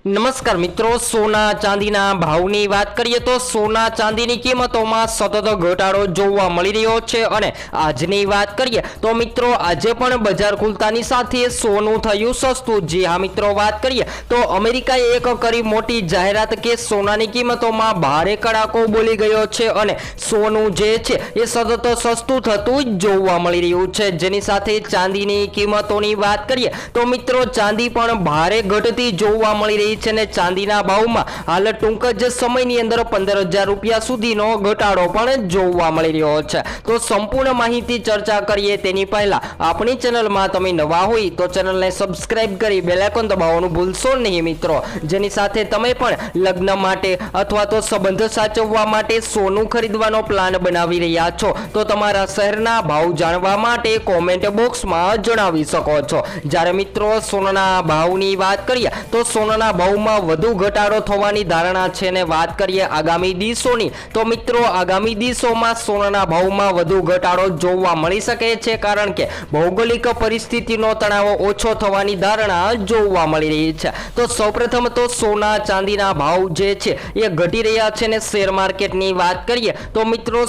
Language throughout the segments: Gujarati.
નમસ્કાર મિત્રો, સોના ચાંદીના ભાવની વાત કરીએ તો સોના ચાંદીની કિંમતોમાં સતત ઘટાડો જોવા મળી રહ્યો છે અને આજની વાત કરીએ તો મિત્રો આજે પણ બજાર ખુલતાની સાથે સોનું થયું સસ્તું। જી હા મિત્રો, વાત કરીએ તો અમેરિકાએ એક કરી મોટી જાહેરાત કે સોનાની કિંમતોમાં ભારે કડાકો બોલી ગયો છે અને સોનું જે છે એ સતત સસ્તું થતું જોવા મળી રહ્યું છે। જેની સાથે ચાંદીની કિંમતોની વાત કરીએ તો મિત્રો ચાંદી પણ ભારે ઘટતી જોવા મળી રહી છે ને ચાંદીના ભાવમાં હાલ ટૂંક જ સમયની અંદર 15,000 રૂપિયા સુધીનો ઘટાડો પણ જોવા મળી રહ્યો છે। તો સંપૂર્ણ માહિતી ચર્ચા કરીએ તેની પહેલા આપણી ચેનલમાં તમે નવા હોય તો ચેનલને સબસ્ક્રાઇબ કરી બેલ આઇકોન દબાવવાનું ભૂલશો નહીં મિત્રો। જેની સાથે તમે પણ લગ્ન માટે અથવા તો સંબંધ સાચવવા માટે સોનું ખરીદવાનો પ્લાન બનાવી રહ્યા છો તો તમારા શહેરના ભાવ જાણવા માટે કોમેન્ટ બોક્સમાં જણાવી શકો છો। જ્યારે મિત્રો સોનાના ભાવની વાત કરીએ તો સોનાના ભાવમાં વધુ ઘટાડો થવાની ધારણા છે ને વાત કરીએ આગામી દિવસોની તો મિત્રો આગામી દિવસોમાં સોનાના ભાવમાં વધુ ઘટાડો જોવા મળી શકે છે કારણ કે ભૌગોલિક પરિસ્થિતિનો તણાવ ઓછો થવાની ધારણા જોવા મળી રહી છે। તો સૌપ્રથમ તો સોના ચાંદીના ભાવ જે છે એ ઘટી રહ્યા છે ને શેર માર્કેટની વાત કરીએ તો મિત્રો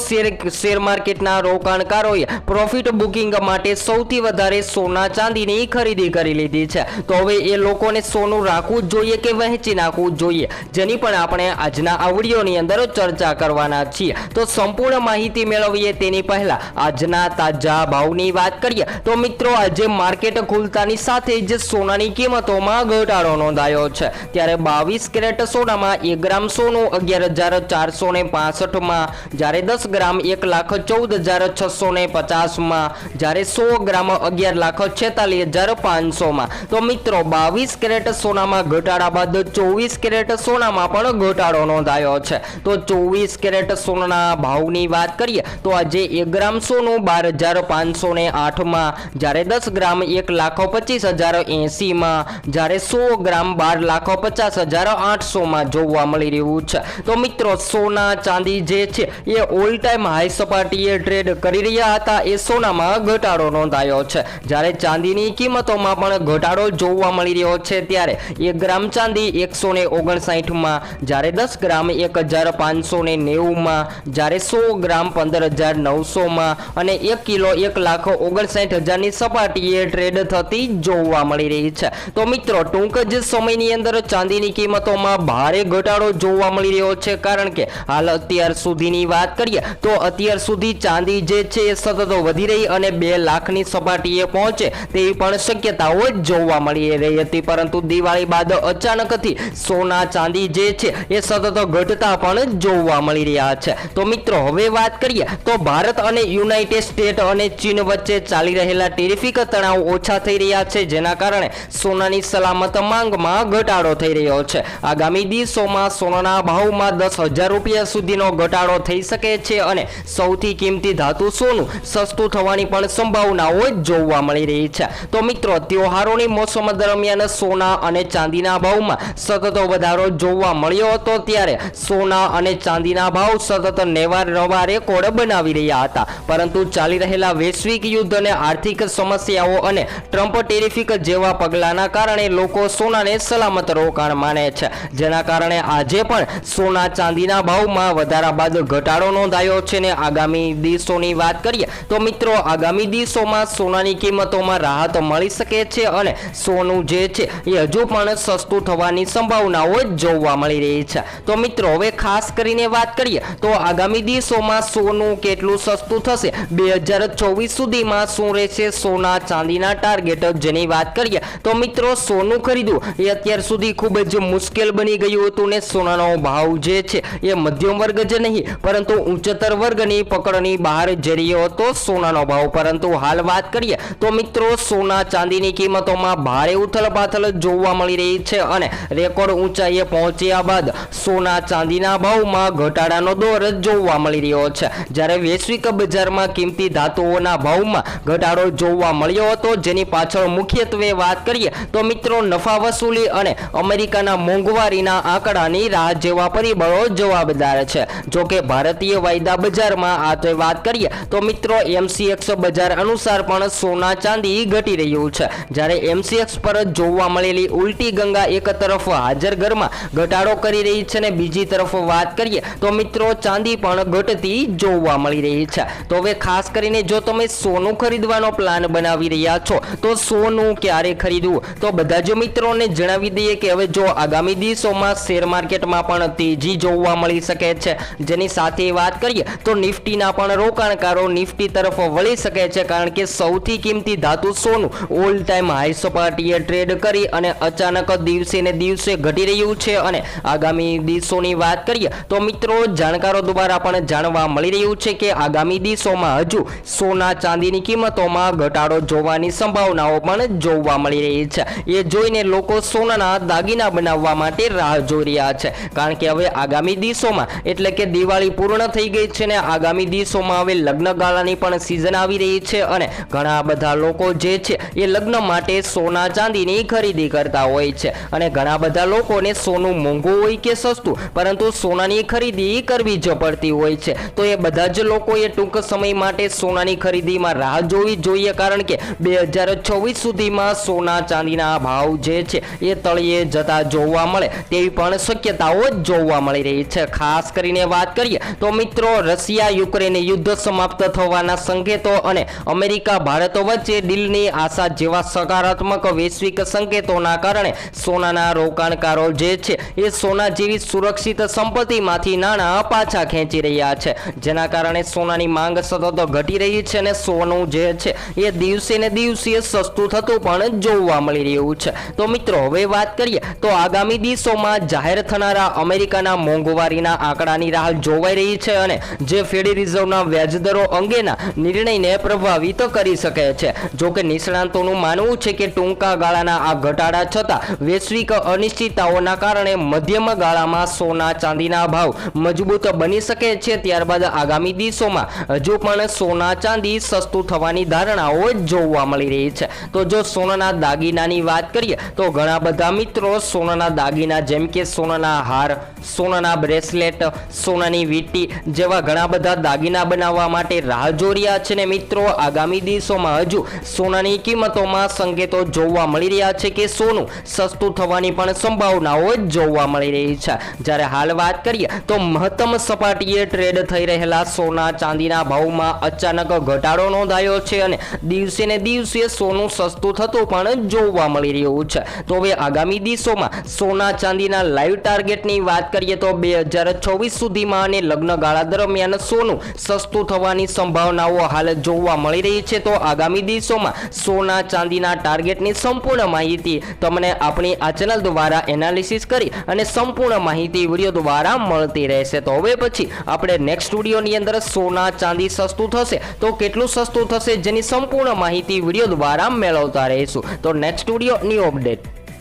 શેર માર્કેટના રોકાણકારોએ પ્રોફિટ બુકિંગ માટે સૌથી વધારે સોના ચાંદીની ખરીદી કરી લીધી છે। તો હવે એ લોકોને સોનું રાખવું જોઈએ કે વહેંચી નાખવું જોઈએ, જેની પણ આપણે આજના આ વિડીયોની અંદર ચર્ચા કરવાના છીએ। તો સંપૂર્ણ માહિતી મેળવીએ તેની પહેલા આજના તાજા ભાવની વાત કરીએ તો મિત્રો આજે માર્કેટ ખુલતાની સાથે જ સોનાની કિંમતોમાં ઘટાડો નોંધાયો છે। ત્યારે 22 કેરેટ સોનામાં 1 ગ્રામ સોનું 11,465 માં, જ્યારે 10 ગ્રામ 1,14,650 માં, જ્યારે 100 ગ્રામ 11,46,500 માં। તો મિત્રો 22 કેરેટ સોનામાં ઘટાડા બાદ 24 કેરેટ સોનામાં પણ ઘટાડો નોંધાયો છે। તો 24 કેરેટ સોનાના ભાવની વાત કરીએ તો આજે 1 ગ્રામ સોનું 12,508 માં, જ્યારે 10 ગ્રામ 1,25,080 માં, જ્યારે 100 ગ્રામ 12,50,800 માં જોવા મળી રહ્યું છે। તો મિત્રો સોના ચાંદી જે છે એ ઓલ ટાઈમ હાઈ સપાટીએ ટ્રેડ કરી રહ્યા હતા એ સોનામાં ઘટાડો નોંધાયો છે, જ્યારે ચાંદીની કિંમતોમાં પણ ઘટાડો જોવા મળી રહ્યો છે। ત્યારે 1 ગ્રામ ચાંદી 159 માં, જ્યારે 10 ગ્રામ 1,590 માં, જ્યારે 100 ગ્રામ 15,900 માં અને 1 કિલો 1,59,000 ની સપાટીએ ટ્રેડ થતી જોવા મળી રહી છે। તો મિત્રો ટૂંક જ સમયની અંદર ચાંદીની કિંમતોમાં ભારે ઘટાડો જોવા મળી રહ્યો છે કારણ કે હાલ અત્યાર સુધીની વાત કરીએ તો અત્યાર સુધી ચાંદી જે છે એ સતત વધી રહી અને 2 લાખની સપાટીએ પહોંચે તેવી પણ શક્યતાઓ જોવા મળી રહી હતી, પરંતુ દિવાળી બાદ અચાનકથી સોના ચાંદી જે છે એ સતત ઘટતા પણ જોવા મળી રહ્યા છે। તો મિત્રો હવે વાત કરીએ તો ભારત અને યુનાઇટેડ સ્ટેટ અને ચીન વચ્ચે ચાલી રહેલા ટેરિફિક તણાવ ઓછા થઈ રહ્યા છે, જેના કારણે સોનાની સલામત માંગમાં ઘટાડો થઈ રહ્યો છે। આગામી દિવસોમાં સોનાના ભાવમાં 10,000 રૂપિયા સુધીનો ઘટાડો થઈ શકે છે અને સૌથી કિંમતી ધાતુ સોનું સસ્તું થવાની પણ સંભાવનાઓ જોવા મળી રહી છે। તો મિત્રો તહેવારોની મોસમ દરમિયાન સોના અને ચાંદીના ભાવમાં સતત વધારો જોવા મળ્યો હતો, ત્યારે સોના અને ચાંદીના ભાવ સતત નવા રેકોર્ડ બનાવી રહ્યા હતા, પરંતુ ચાલી રહેલા વૈશ્વિક યુદ્ધ અને આર્થિક સમસ્યાઓ અને ટ્રમ્પ ટેરિફિક જેવા પગલાંના કારણે લોકો સોનાને સલામત રોકાણ માને છે, જેના કારણે આજે પણ સોના ચાંદીના ભાવમાં વધારા બાદ ઘટાડો નોંધાયો છે। ને આગામી દિવસોની વાત કરીએ તો મિત્રો આગામી દિવસોમાં સોનાની કિંમતોમાં રાહત મળી શકે છે અને સોનું જે છે એ હજુ પણ સસ્તું થવાની સંભાવનાઓ જોવા મળી રહી છે। તો મિત્રો હવે ખાસ કરીને વાત કરીએ તો આગામી દિવસોમાં સોનું કેટલું સસ્તું થશે, 2024 સુધીમાં શું રહેશે સોના ચાંદીના ટાર્ગેટ, જેની વાત કરીએ તો મિત્રો સોનું ખરીદવું એ અત્યાર સુધી ખૂબ જ મુશ્કેલ બની ગયું હતું ને સોનાનો ભાવ જે છે એ મધ્યમ વર્ગ જ નહીં પરંતુ ઉચ્ચતર વર્ગની પકડની બહાર જઈ રહ્યો હતો સોનાનો ભાવ, પરંતુ હાલ વાત કરીએ તો મિત્રો સોના ચાંદીની કિંમતોમાં ભારે ઉથલપાથલ જોવા મળી રહી છે અને રેકોર્ડ ઊંચાઈએ પહોંચ્યા બાદ સોના ચાંદીના ભાવમાં ઘટાડાનો દોર જોવા મળી રહ્યો છે, જ્યારે વૈશ્વિક બજારમાં કિંમતી ધાતુઓના ભાવમાં ઘટાડો જોવા મળ્યો હતો, જેની પાછળ મુખ્યત્વે વાત કરીએ તો મિત્રો નફા વસૂલી અને અમેરિકાના મોંઘવારીના આંકડાની રાહ જેવા પરિબળો જવાબદાર છે। જો કે ભારતીય વાયદા બજારમાં આ વાત કરીએ તો મિત્રો MCX બજાર અનુસાર પણ સોના ચાંદી ઘટી રહ્યું છે, જ્યારે MCX પર જોવા મળેલી ઉલટી ગંગા એક તરફ હાજર ઘરમાં ઘટાડો કરી રહી છે અને બીજી તરફ વાત કરીએ તો મિત્રો ચાંદી પણ ઘટતી જોવા મળી રહી છે। તો હવે ખાસ કરીને જો તમે સોનું ખરીદવાનો પ્લાન બનાવી રહ્યા છો તો સોનું ક્યારે ખરીદવું, તો બધા જ મિત્રોને જણાવી દઈએ કે હવે જો આગામી દિવસોમાં શેર માર્કેટમાં પણ તેજી જોવા મળી શકે છે, જેની સાથે વાત કરીએ તો નિફ્ટીના પણ રોકાણકારો નિફ્ટી તરફ વળી શકે છે, કારણ કે સૌથી કિંમતી ધાતુ સોનું ઓલ ટાઈમ હાઈ સપાટીએ ટ્રેડ કરી અને અચાનક દિવસે ને દિવસે ઘટી રહ્યું છે અને આગામી દિવસોની વાત કરીએ તો મિત્રો જાણકારો દ્વારા પણ જાણવા મળી રહ્યું છે કે આગામી દિવસોમાં હજુ સોના ચાંદીની કિંમતોમાં ઘટાડો જોવાની સંભાવનાઓ પણ જોવા મળી રહી છે। એ જોઈને લોકો સોનાના દાગીના બનાવવા માટે રાહ જોઈ રહ્યા છે, કારણ કે હવે આગામી દિવસોમાં એટલે કે દિવાળી પૂર્ણ થઈ ગઈ છે ને આગામી દિવસોમાં હવે લગ્ન ગાળાની પણ સિઝન આવી રહી છે અને ઘણા બધા લોકો જે છે એ લગ્ન માટે સોના ચાંદીની ખરીદી કરતા હોય છે અને ઘણા બધા લોકોને સોનું મોંઘું હોય કે સસ્તું પરંતુ સોનાની ખરીદી કરવી જ પડતી હોય છે। તો એ બધા જ લોકોએ ટૂંક સમય માટે સોનાની ખરીદીમાં રાહ જોવી જોઈએ, કારણ કે 2024 સુધીમાં સોના ચાંદીના ભાવ જે છે એ તળિયે જતા જોવા મળે તેવી પણ શક્યતાઓ જોવા મળી રહી છે। ખાસ કરીને વાત કરીએ તો મિત્રો રશિયા યુક્રેન યુદ્ધ સમાપ્ત થવાના સંકેતો અને અમેરિકા ભારત વચ્ચે ડીલની આશા જેવા સકારાત્મક વૈશ્વિક સંકેતોના કારણે સોનાના રોકાણકારો જે છે એ સોના જેવી સુરક્ષિત સંપત્તિમાંથી નાણાં પાછા ખેંચી રહ્યા છે, જેના કારણે સોનાની માંગ સતત ઘટી રહી છે અને સોનું જે છે એ દિવસે ને દિવસે સસ્તું થતું પણ જોવા મળી રહ્યું છે। તો મિત્રો હવે વાત કરીએ તો આગામી દિવસોમાં જાહેર થનારા અમેરિકાના મોંઘવારીના આંકડાની રાહ જોવાઈ રહી છે અને જે ફેડ રિઝર્વના વ્યાજદરો અંગેના નિર્ણયને પ્રભાવિત કરી શકે છે। જો કે નિષ્ણાંતોનું માનવું છે કે ટૂંકા ગાળાના આ ઘટાડા છતાં વૈશ્વિક અનિશ્ચિતતાઓના કારણે મધ્યમ ગાળામાં સોના ચાંદીના ભાવ મજબૂત બની શકે છે। ત્યારબાદ આગામી દિવસોમાં હજુ પણ સોના ચાંદી સસ્તું થવાની ધારણાઓ જોવા મળી રહી છે। તો જો સોનાના દાગીનાની વાત કરીએ તો ઘણા બધા મિત્રો સોનાના દાગીના જેમ કે સોનાના હાર, સોનાના બ્રેસલેટ, સોનાની વીંટી જેવા ઘણા બધા દાગીના બનાવવા માટે રાહ જોઈ રહ્યા છે ને મિત્રો આગામી દિવસોમાં હજુ સોનાની કિંમતોમાં સંકેતો જોવા મળી રહ્યા છે કે સોનું સસ્તું થવાની પણ સંભાવનાઓ જોવા મળી રહી છે। જ્યારે હાલ વાત કરીએ તો મહત્તમ સપાટીએ ટ્રેડ થઈ રહેલા સોના ચાંદીના ભાવમાં અચાનક ઘટાડો નોંધાયો છે અને દિવસે ને દિવસે સોનું સસ્તું થતું પણ જોવા મળી રહ્યું છે। તો હવે આગામી દિવસોમાં સોના ચાંદીના લાઈવ ટાર્ગેટની વાત કરીએ તો 2024 સુધીમાં અને લગ્ન ગાળા દરમિયાન સોનું સસ્તું થવાની સંભાવનાઓ હાલ જોવા મળી રહી છે। તો આગામી દિવસોમાં સોના ચાંદીના ટાર્ગેટની સંપૂર્ણ માહિતી તમને આપણી આ ચેનલ દ્વારા એનાલિસિસ કરી અને સંપૂર્ણ માહિતી વિડીયો દ્વારા મળતી રહેશે। તો હવે પછી આપણે નેક્સ્ટ વિડીયોની અંદર સોના ચાંદી સસ્તું થશે તો કેટલું સસ્તું થશે જેની સંપૂર્ણ માહિતી વિડીયો દ્વારા મેળવતા રહીશું। તો નેક્સ્ટ વિડીયો ન્યૂ અપડેટ।